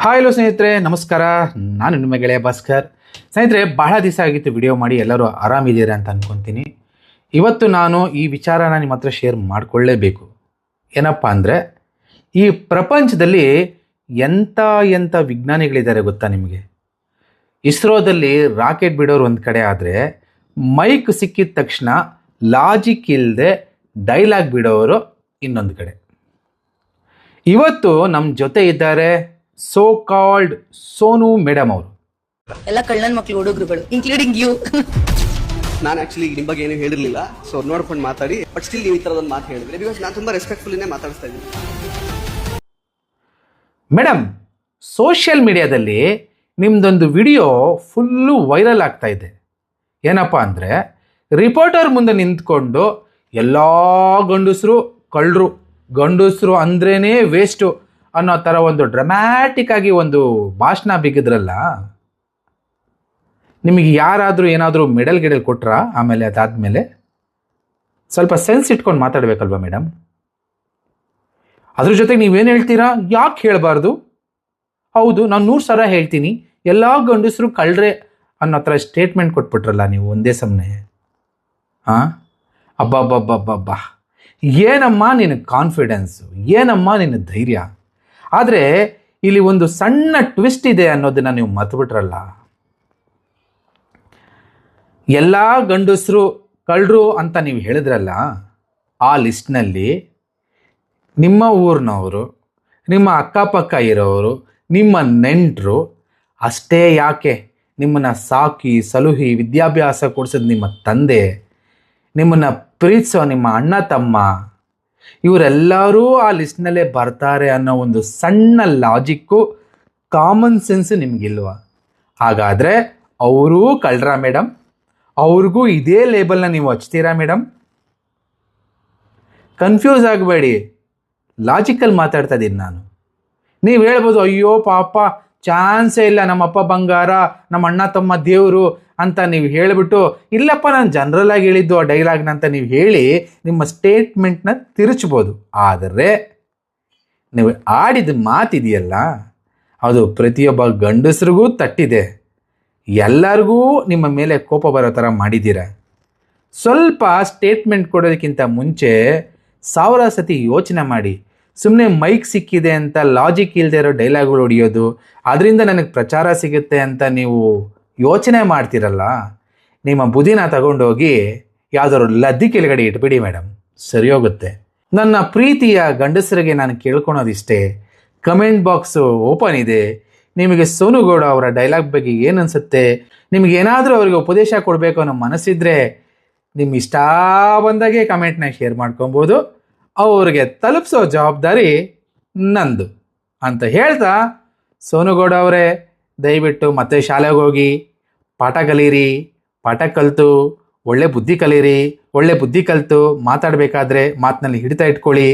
Hi hello ಸ್ನೇಹಿತರೆ, ನಮಸ್ಕಾರ. ನಾನು ನಿಮ್ಮ ಗೆಳೆಯ ಭಾಸ್ಕರ್. ಸ್ನೇಹಿತರೆ, ಬಹಳ ದಿವಸ ಆಗಿತ್ತು ವಿಡಿಯೋ ಮಾಡಿ. ಎಲ್ಲರೂ ಆರಾಮಿದ್ದೀರಾ ಅಂತ ಅಂದ್ಕೊತೀನಿ. ಇವತ್ತು ನಾನು ಈ ವಿಚಾರನ ನಿಮ್ಮ ಹತ್ರ ಶೇರ್ ಮಾಡಿಕೊಳ್ಳೇಬೇಕು. ಏನಪ್ಪ ಅಂದರೆ, ಈ ಪ್ರಪಂಚದಲ್ಲಿ ಎಂಥ ಎಂಥ ವಿಜ್ಞಾನಿಗಳಿದ್ದಾರೆ ಗೊತ್ತಾ ನಿಮಗೆ? ಇಸ್ರೋದಲ್ಲಿ ರಾಕೆಟ್ ಬಿಡೋರು ಒಂದು ಕಡೆ ಆದರೆ, ಮೈಕ್ ಸಿಕ್ಕಿದ ತಕ್ಷಣ ಲಾಜಿಕ್ ಇಲ್ಲದೆ ಡೈಲಾಗ್ ಬಿಡೋರು ಇನ್ನೊಂದು ಕಡೆ. ಇವತ್ತು ನಮ್ಮ ಜೊತೆ ಇದ್ದಾರೆ ಸೋ ಕಾಲ್ಡ್ ಸೋನು ಮೇಡಮ್ ಅವರು. ಎಲ್ಲ ಕಳ್ಳನ ಮಕ್ಕಳು ಹುಡುಗರುಗಳು, ಇನ್ಕ್ಲೂಡಿಂಗ್ ಯು. ನಾನು ಆಕ್ಚುಲಿ ನಿಮ್ಮ ಬಗ್ಗೆ ಏನು ಹೇಳಿರಲಿಲ್ಲ, ಸೊ ನೋಡ್ಕೊಂಡು ಮಾತಾಡಿ. ಬಟ್ ಸ್ಟಿಲ್ ನೀವು ಈ ಥರದೊಂದು ಮಾತು ಹೇಳಿದ್ರಿ, ಬಿಕಾಸ್ ನಾನು ತುಂಬ ರೆಸ್ಪೆಕ್ಟ್ಫುಲ್ಲಿನೇ ಮಾತಾಡ್ತಾ ಇದ್ದೀನಿ. ಮೇಡಮ್, ಸೋಷಿಯಲ್ ಮೀಡಿಯಾದಲ್ಲಿ ನಿಮ್ಮದೊಂದು ವಿಡಿಯೋ ಫುಲ್ಲು ವೈರಲ್ ಆಗ್ತಾ ಇದೆ. ಏನಪ್ಪ ಅಂದರೆ, ರಿಪೋರ್ಟರ್ ಮುಂದೆ ನಿಂತ್ಕೊಂಡು ಎಲ್ಲ ಗಂಡಸರು ಕಳ್ಳರು, ಗಂಡಸರು ಅಂದ್ರೇ ವೇಸ್ಟು ಅನ್ನೋ ಥರ ಒಂದು ಡ್ರಾಮ್ಯಾಟಿಕ್ ಆಗಿ ಒಂದು ಭಾಷಣ ಬಿಗಿದ್ರಲ್ಲ. ನಿಮಗೆ ಯಾರಾದರೂ ಏನಾದರೂ ಮೆಡಲ್ ಕೊಟ್ರಾ? ಆಮೇಲೆ ಅದಾದಮೇಲೆ ಸ್ವಲ್ಪ ಸೆನ್ಸ್ ಇಟ್ಕೊಂಡು ಮಾತಾಡಬೇಕಲ್ವ ಮೇಡಮ್? ಅದ್ರ ಜೊತೆಗೆ ನೀವೇನು ಹೇಳ್ತೀರಾ? ಯಾಕೆ ಹೇಳಬಾರ್ದು? ಹೌದು, ನಾನು 100 ಸಲ ಹೇಳ್ತೀನಿ, ಎಲ್ಲ ಗಂಡಸರು ಕಳ್ರೆ ಅನ್ನೋ ಥರ ಸ್ಟೇಟ್ಮೆಂಟ್ ಕೊಟ್ಬಿಟ್ರಲ್ಲ ನೀವು ಒಂದೇ ಸಮನೆ. ಹಾಂ, ಅಬ್ಬಬ್ಬಬ್ಬಬ್ಬಬ್ಬಾ, ಏನಮ್ಮ ನಿನ್ನ ಕಾನ್ಫಿಡೆನ್ಸು, ಏನಮ್ಮ ನಿನ್ನ ಧೈರ್ಯ. ಆದರೆ ಇಲ್ಲಿ ಒಂದು ಸಣ್ಣ ಟ್ವಿಸ್ಟ್ ಇದೆ ಅನ್ನೋದನ್ನು ನೀವು ಮರ್ತುಬಿಟ್ರಲ್ಲ. ಎಲ್ಲ ಗಂಡಸರು ಕಳ್ಳರು ಅಂತ ನೀವು ಹೇಳಿದ್ರಲ್ಲ, ಆ ಲಿಸ್ಟ್ನಲ್ಲಿ ನಿಮ್ಮ ಊರಿನವರು, ನಿಮ್ಮ ಅಕ್ಕಪಕ್ಕ ಇರೋರು, ನಿಮ್ಮ ನೆಂಟರು, ಅಷ್ಟೇ ಯಾಕೆ ನಿಮ್ಮನ್ನು ಸಾಕಿ ಸಲುಹಿ ವಿದ್ಯಾಭ್ಯಾಸ ಕೊಡಿಸಿದ ನಿಮ್ಮ ತಂದೆ, ನಿಮ್ಮನ್ನು ಪ್ರೀತಿಸೋ ನಿಮ್ಮ ಅಣ್ಣ ತಮ್ಮ, ಇವರೆಲ್ಲರೂ ಆ ಲಿಸ್ಟ್ನಲ್ಲೇ ಬರ್ತಾರೆ ಅನ್ನೋ ಒಂದು ಸಣ್ಣ ಲಾಜಿಕ್ಕು, ಕಾಮನ್ ಸೆನ್ಸು ನಿಮಗಿಲ್ವಾ? ಹಾಗಾದರೆ ಅವರೂ ಕಳ್ರಾ ಮೇಡಮ್? ಅವ್ರಿಗೂ ಇದೇ ಲೇಬಲ್ನ ನೀವು ಹಚ್ತೀರಾ ಮೇಡಮ್? ಕನ್ಫ್ಯೂಸ್ ಆಗಬೇಡಿ, ಲಾಜಿಕಲ್ ಮಾತಾಡ್ತಾ ಇದ್ದೀನಿ ನಾನು. ನೀವು ಹೇಳ್ಬೋದು, ಅಯ್ಯೋ ಪಾಪ ಚಾನ್ಸೇ ಇಲ್ಲ, ನಮ್ಮಪ್ಪ ಬಂಗಾರ, ನಮ್ಮ ಅಣ್ಣ ತಮ್ಮ ದೇವರು ಅಂತ ನೀವು ಹೇಳಿಬಿಟ್ಟು, ಇಲ್ಲಪ್ಪ ನಾನು ಜನರಲ್ ಆಗಿ ಹೇಳಿದ್ದು ಆ ಡೈಲಾಗ್ನ ಅಂತ ನೀವು ಹೇಳಿ ನಿಮ್ಮ ಸ್ಟೇಟ್ಮೆಂಟ್ನ ತಿರುಚ್ಬೋದು. ಆದರೆ ನೀವು ಆಡಿದ ಮಾತಿದೆಯಲ್ಲ, ಅದು ಪ್ರತಿಯೊಬ್ಬ ಗಂಡಸರಿಗೂ ತಟ್ಟಿದೆ. ಎಲ್ಲರಿಗೂ ನಿಮ್ಮ ಮೇಲೆ ಕೋಪ ಬರೋ ಥರ ಮಾಡಿದ್ದೀರ. ಸ್ವಲ್ಪ ಸ್ಟೇಟ್ಮೆಂಟ್ ಕೊಡೋದಕ್ಕಿಂತ ಮುಂಚೆ 1000 ಸತಿ ಯೋಚನೆ ಮಾಡಿ. ಸುಮ್ಮನೆ ಮೈಕ್ ಸಿಕ್ಕಿದೆ ಅಂತ ಲಾಜಿಕ್ ಇಲ್ಲದೆ ಇರೋ ಡೈಲಾಗ್ಗಳು ಹೊಡಿಯೋದು, ಅದರಿಂದ ನನಗೆ ಪ್ರಚಾರ ಸಿಗುತ್ತೆ ಅಂತ ನೀವು ಯೋಚನೆ ಮಾಡ್ತಿರಲ್ಲ, ನಿಮ್ಮ ಬುದ್ಧಿನ ತಗೊಂಡೋಗಿ ಯಾವುದಾದ್ರು ಲದ್ದಿ ಕೆಳಗಡೆ ಇಟ್ಬಿಡಿ ಮೇಡಮ್, ಸರಿ ಹೋಗುತ್ತೆ. ನನ್ನ ಪ್ರೀತಿಯ ಗಂಡಸರಿಗೆ ನಾನು ಕೇಳ್ಕೊಳೋದಿಷ್ಟೇ, ಕಮೆಂಟ್ ಬಾಕ್ಸು ಓಪನ್ ಇದೆ. ನಿಮಗೆ ಸೋನುಗೌಡ ಅವರ ಡೈಲಾಗ್ ಬಗ್ಗೆ ಏನು ಅನಿಸುತ್ತೆ? ನಿಮಗೆ ಏನಾದರೂ ಅವರಿಗೆ ಉಪದೇಶ ಕೊಡಬೇಕು ಅನ್ನೋ ಮನಸ್ಸಿದ್ರೆ ನಿಮ್ಮ ಇಷ್ಟ ಬಂದಾಗೆ ಕಮೆಂಟ್ನ ಶೇರ್ ಮಾಡ್ಕೊಬೋದು. ಅವ್ರಿಗೆ ತಲುಪಿಸೋ ಜವಾಬ್ದಾರಿ ನಂದು ಅಂತ ಹೇಳ್ತಾ, ಸೋನುಗೌಡ ಅವರೇ, ದಯವಿಟ್ಟು ಮತ್ತೆ ಶಾಲೆಗೆ ಹೋಗಿ ಪಾಠ ಕಲೀರಿ. ಪಾಠ ಕಲಿತು ಒಳ್ಳೆ ಬುದ್ಧಿ ಕಲೀರಿ. ಒಳ್ಳೆ ಬುದ್ಧಿ ಕಲಿತು ಮಾತಾಡಬೇಕಾದ್ರೆ ಮಾತಿನಲ್ಲಿ ಹಿಡಿತಾ ಇಟ್ಕೊಳ್ಳಿ.